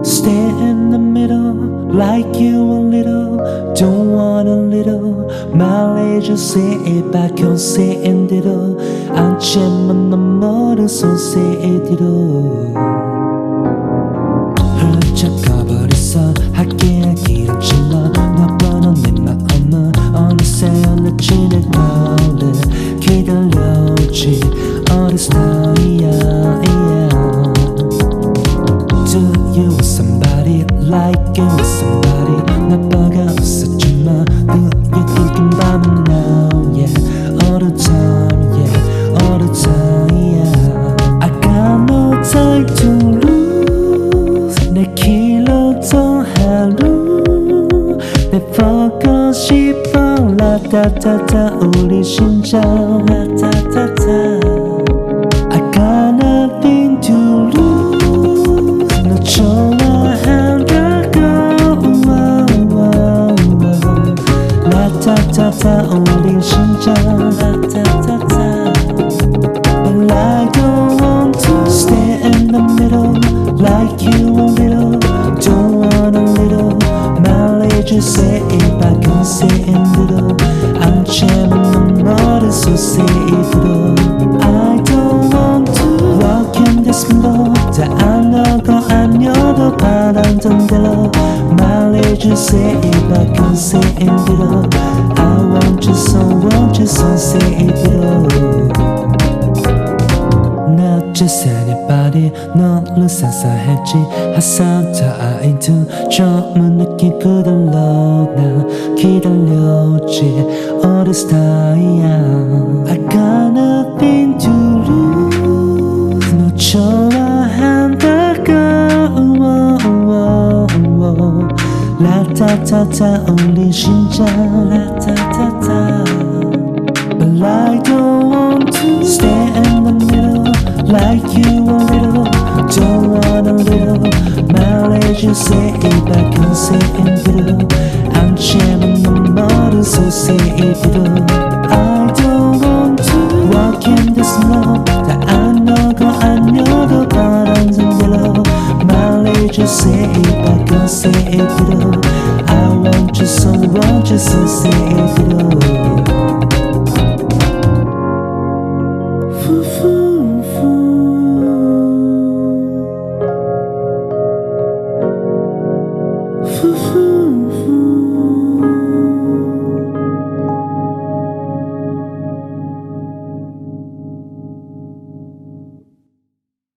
Stay in the middle, like you a little, don't want a little. 말해줘 say it back on say and ditto. 안채만 넌 멀어서 say it ditto. 흩어가버렸어 하기야 길었지만 너보는 내 마음은 어느새 어느지를 걸래. 기다려오지 어린 스타일이야. Do you want somebody like you want somebody? 나빠가 없었지만 Do you thinking about me now? Yeah, all the time, yeah, all the time, yeah. I got no time to lose. 내 길었던 하루 내 보고 싶어 라타타타 우리 심장 라타타타. I got nothing to lose. 너 좋아한다고 라타타타 우린 심장 라타타타. But I don't want to stay in the middle like you a little, don't want a little. 말해줘 say it back on say and little. 안채만 넌 머릿속 say it little. I don't want to walk in this middle. 다 안아도 아니어도 바란던 대로 말해줘 say it back on say and little. I want you so say it little. Not just anybody 너를 산사했지 하산타 아인트 처음은 느끼고 달러 나 기다려오지 어린 스타일이야. I got nothing to lose. 너 좋아한다고 라타타타 우린 심장 라타타타. But I don't want to stay in the middle like you a little, don't want a little. 말해줘 say it back on say and little. 안채만 넌 머릿속 say it little. I don't want to walk in the snow. 다 안아고 아니어도 바란던 대로 말해줘 say it back on say it little. I want you so say it little.